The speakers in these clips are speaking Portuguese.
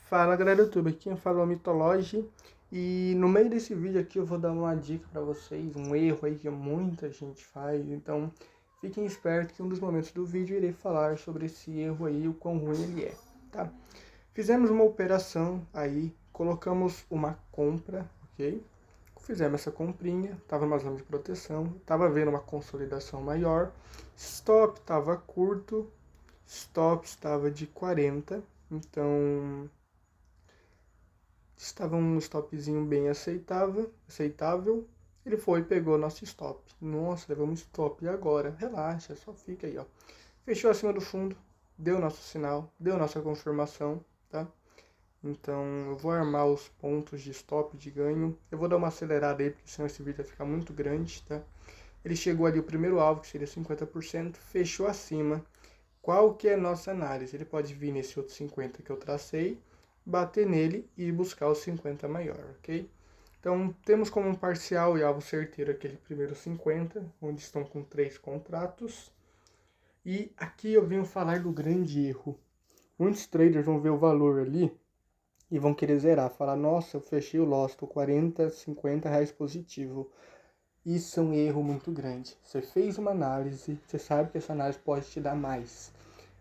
Fala galera do YouTube, aqui quem fala é o Mitology e no meio desse vídeo aqui eu vou dar uma dica pra vocês, um erro aí que muita gente faz, então fiquem espertos que em um dos momentos do vídeo eu irei falar sobre esse erro aí, o quão ruim ele é, tá? Fizemos uma operação aí, colocamos uma compra, ok? Fizemos essa comprinha, tava numa zona de proteção, tava vendo uma consolidação maior, stop tava curto, stop estava de 40, então estava um stopzinho bem aceitável. Ele foi e pegou nosso stop. Nossa, levamos stop. E agora? Relaxa, só fica aí, ó. Fechou acima do fundo, deu nosso sinal, deu nossa confirmação, tá? Então, eu vou armar os pontos de stop, de ganho. Eu vou dar uma acelerada aí, porque senão esse vídeo vai ficar muito grande, tá? Ele chegou ali, o primeiro alvo, que seria 50%, fechou acima. Qual que é a nossa análise? Ele pode vir nesse outro 50 que eu tracei, bater nele e buscar os 50 maior, ok? Então, temos como um parcial e alvo certeiro aquele primeiro 50, onde estão com 3 contratos. E aqui eu venho falar do grande erro. Muitos traders vão ver o valor ali e vão querer zerar, falar, nossa, eu fechei o loss, estou 40, 50 reais positivo. Isso é um erro muito grande. Você fez uma análise, você sabe que essa análise pode te dar mais.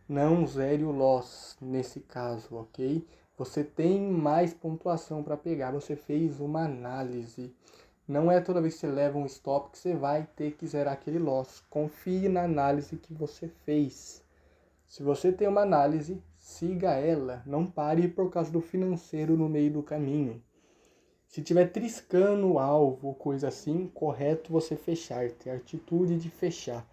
Não zere o loss nesse caso, ok? Você tem mais pontuação para pegar, você fez uma análise. Não é toda vez que você leva um stop que você vai ter que zerar aquele loss. Confie na análise que você fez. Se você tem uma análise, siga ela. Não pare por causa do financeiro no meio do caminho. Se tiver triscando o alvo, coisa assim, correto você fechar, ter a atitude de fechar.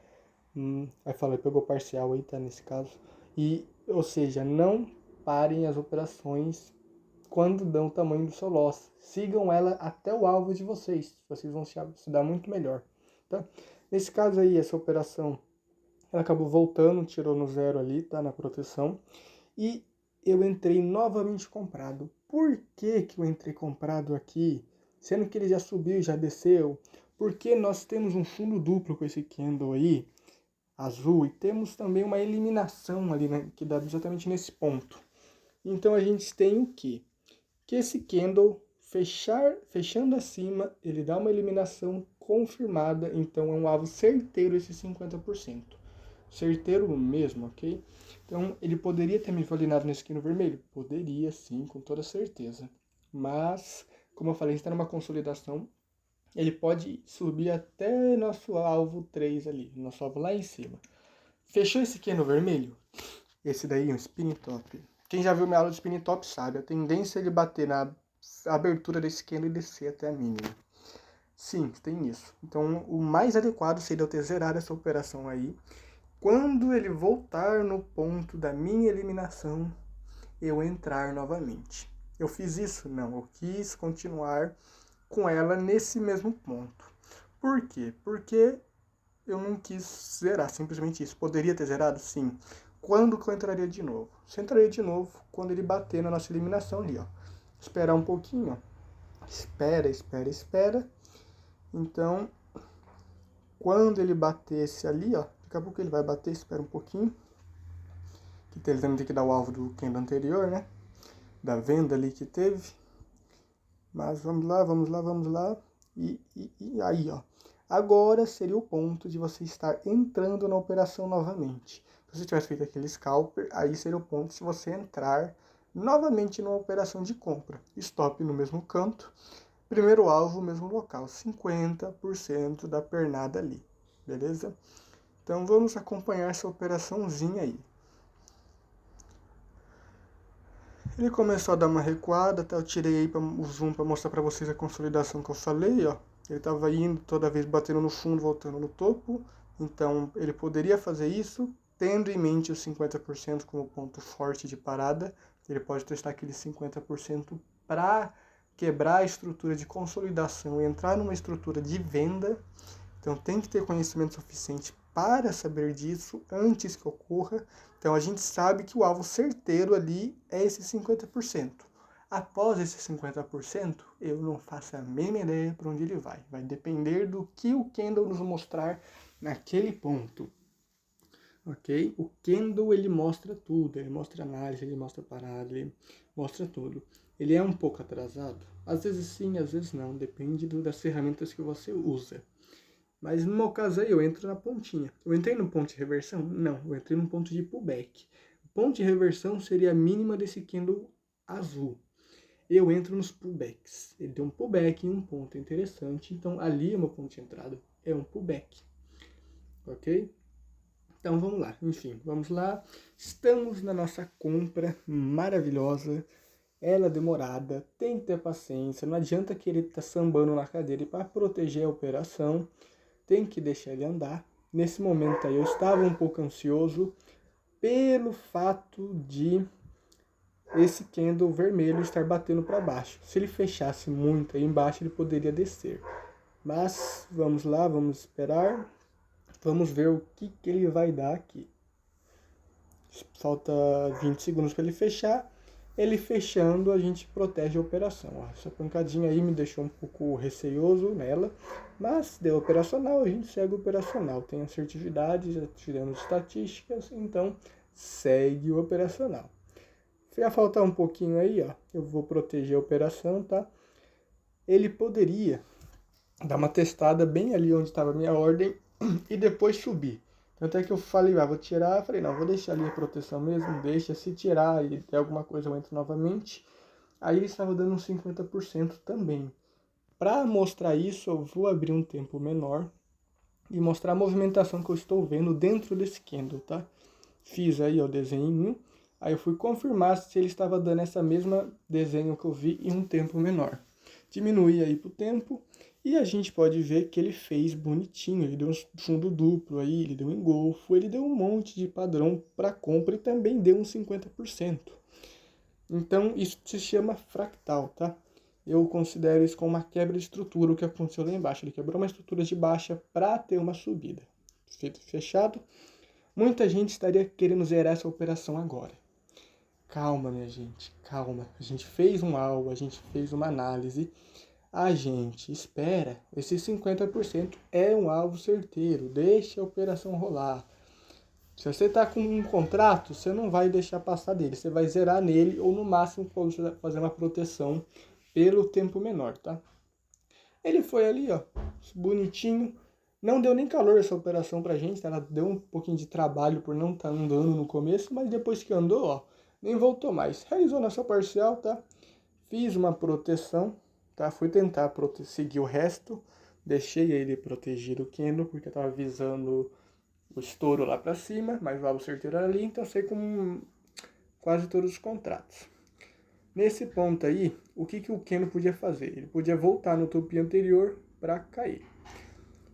Aí falei, pegou parcial aí, tá, nesse caso. E, ou seja, não parem as operações quando dão o tamanho do seu loss. Sigam ela até o alvo de vocês. Vocês vão se dar muito melhor, tá? Nesse caso aí, essa operação, ela acabou voltando, tirou no zero ali, tá, na proteção. E eu entrei novamente comprado. Por que que eu entrei comprado aqui? Sendo que ele já subiu, já desceu. Porque nós temos um fundo duplo com esse candle aí, azul, e temos também uma eliminação ali, né, que dá exatamente nesse ponto. Então a gente tem o quê? Que esse candle fechando acima, ele dá uma eliminação confirmada, então é um alvo certeiro esse 50%. Certeiro mesmo, ok? Então ele poderia ter me validado nesse candle vermelho? Poderia sim, com toda certeza. Mas, como eu falei, está numa consolidação, ele pode subir até nosso alvo 3 ali, nosso alvo lá em cima. Fechou esse candle vermelho? Esse daí é um spin top. Quem já viu minha aula de spin top sabe, a tendência é ele bater na abertura desse candle e descer até a mínima. Sim, tem isso. Então o mais adequado seria eu ter zerado essa operação aí. Quando ele voltar no ponto da minha eliminação, eu entrar novamente. Eu fiz isso? Não, eu quis continuar com ela nesse mesmo ponto. Por quê? Porque eu não quis zerar, simplesmente isso. Poderia ter zerado? Sim. Quando que eu entraria de novo? Você entraria de novo quando ele bater na nossa eliminação ali, ó. Esperar um pouquinho, ó. Espera. Então, quando ele batesse ali, ó, daqui a pouco ele vai bater, espera um pouquinho. Que ele também tem que dar o alvo do candle anterior, né? Da venda ali que teve. Mas vamos lá. E aí, ó. Agora seria o ponto de você estar entrando na operação novamente. Se você tivesse feito aquele scalper, aí seria o ponto de você entrar novamente numa operação de compra. Stop no mesmo canto, primeiro alvo, mesmo local, 50% da pernada ali, beleza? Então vamos acompanhar essa operaçãozinha aí. Ele começou a dar uma recuada, até eu tirei aí o zoom para mostrar para vocês a consolidação que eu falei, ó. Ele estava indo toda vez batendo no fundo, voltando no topo. Então ele poderia fazer isso, tendo em mente os 50% como ponto forte de parada. Ele pode testar aqueles 50% para quebrar a estrutura de consolidação e entrar numa estrutura de venda. Então tem que ter conhecimento suficiente para saber disso antes que ocorra. Então a gente sabe que o alvo certeiro ali é esse 50%. Após esse 50%, eu não faço a mínima ideia para onde ele vai. Vai depender do que o candle nos mostrar naquele ponto. ok? O candle, ele mostra tudo, ele mostra análise, ele mostra parada, ele mostra tudo. Ele é um pouco atrasado, às vezes sim, às vezes não, depende das ferramentas que você usa. Mas no meu caso aí, eu entro na pontinha. Eu entrei no ponto de reversão? Não, eu entrei no ponto de pullback. O ponto de reversão seria a mínima desse candle azul. Eu entro nos pullbacks. Ele deu um pullback em um ponto interessante, então ali é o meu ponto de entrada. É um pullback. Ok? Então vamos lá, enfim, vamos lá. Estamos na nossa compra maravilhosa. Ela é demorada, tem que ter paciência. Não adianta querer estar sambando na cadeira para proteger a operação. Tem que deixar ele andar. Nesse momento aí eu estava um pouco ansioso pelo fato de esse candle vermelho estar batendo para baixo. Se ele fechasse muito aí embaixo, ele poderia descer. Mas vamos lá, vamos esperar. Vamos ver o que ele vai dar aqui. Falta 20 segundos para ele fechar. Ele fechando, a gente protege a operação. Ó, essa pancadinha aí me deixou um pouco receoso nela, mas deu operacional, a gente segue operacional. Tem assertividade, já tiramos estatísticas, então segue o operacional. Vai faltar um pouquinho aí, ó. Eu vou proteger a operação, tá? Ele poderia dar uma testada bem ali onde estava a minha ordem e depois subir. Tanto é que eu falei, vou tirar, eu falei, não, vou deixar ali a proteção mesmo, deixa, se tirar e der alguma coisa eu entro novamente. Aí ele estava dando uns 50% também. Para mostrar isso, eu vou abrir um tempo menor e mostrar a movimentação que eu estou vendo dentro desse candle, tá? Fiz aí o desenho, aí eu fui confirmar se ele estava dando essa mesma desenho que eu vi em um tempo menor. Diminuí aí pro tempo e a gente pode ver que ele fez bonitinho, ele deu um fundo duplo aí, ele deu um engolfo, ele deu um monte de padrão para compra e também deu uns 50%. Então isso se chama fractal, tá? Eu considero isso como uma quebra de estrutura, o que aconteceu lá embaixo. Ele quebrou uma estrutura de baixa para ter uma subida. Feito fechado. Muita gente estaria querendo zerar essa operação agora. Calma, minha gente, calma. A gente fez um alvo, a gente fez uma análise. A gente espera. Esse 50% é um alvo certeiro. Deixa a operação rolar. Se você está com um contrato, você não vai deixar passar dele. Você vai zerar nele ou no máximo fazer uma proteção pelo tempo menor, tá? Ele foi ali, ó, bonitinho. Não deu nem calor essa operação pra gente, tá? Ela deu um pouquinho de trabalho por não estar andando no começo, mas depois que andou, ó, nem voltou mais. Realizou nossa parcial, tá? Fiz uma proteção, tá? Fui tentar seguir o resto. Deixei ele proteger o candle, porque eu tava visando o estouro lá para cima, mas o alvo certeiro era ali, então eu sei com quase todos os contratos. Nesse ponto aí, o que o candle podia fazer? Ele podia voltar no topo anterior para cair.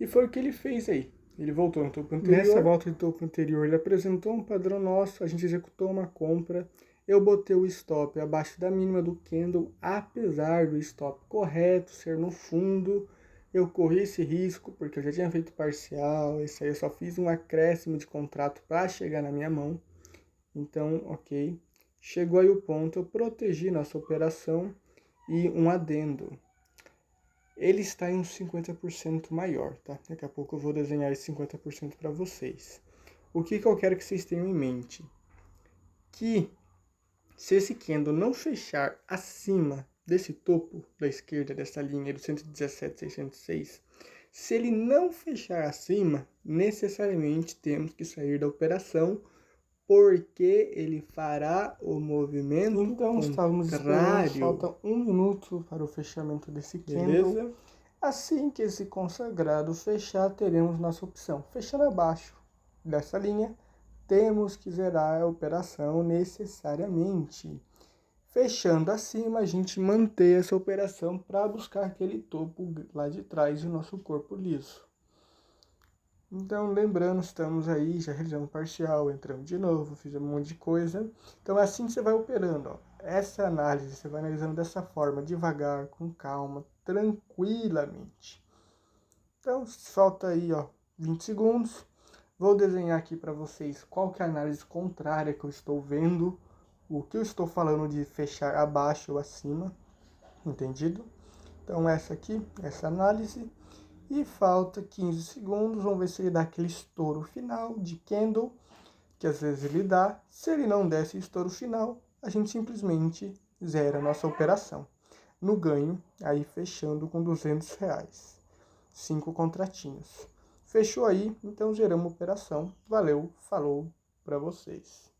E foi o que ele fez aí. Ele voltou no topo anterior. Nessa volta de topo anterior, ele apresentou um padrão nosso, a gente executou uma compra. Eu botei o stop abaixo da mínima do candle, apesar do stop correto ser no fundo. Eu corri esse risco porque eu já tinha feito parcial, esse aí eu só fiz um acréscimo de contrato para chegar na minha mão. Então, ok. Chegou aí o ponto, eu protegi nossa operação e um adendo. Ele está em uns 50% maior, tá? Daqui a pouco eu vou desenhar esse 50% para vocês. O que eu quero que vocês tenham em mente? Que se esse candle não fechar acima desse topo da esquerda, dessa linha do 117,606, se ele não fechar acima, necessariamente temos que sair da operação, porque ele fará o movimento então, estávamos contrário. Falta 1 minuto para o fechamento desse candle. Beleza? Assim que esse consagrado fechar, teremos nossa opção. Fechando abaixo dessa linha, temos que zerar a operação necessariamente. Fechando acima, a gente mantém essa operação para buscar aquele topo lá de trás do nosso corpo liso. Então, lembrando, estamos aí, já realizamos parcial, entramos de novo, fizemos um monte de coisa. Então, é assim que você vai operando, ó. Essa análise, você vai analisando dessa forma, devagar, com calma, tranquilamente. Então, falta aí, ó, 20 segundos. Vou desenhar aqui para vocês qual que é a análise contrária que eu estou vendo, o que eu estou falando de fechar abaixo ou acima, entendido? Então, essa aqui, essa análise. E falta 15 segundos, vamos ver se ele dá aquele estouro final de candle. que às vezes ele dá. Se ele não desse estouro final, a gente simplesmente zera a nossa operação. No ganho, aí fechando com R$ 200. 5 contratinhos. Fechou aí, então zeramos a operação. Valeu, falou para vocês.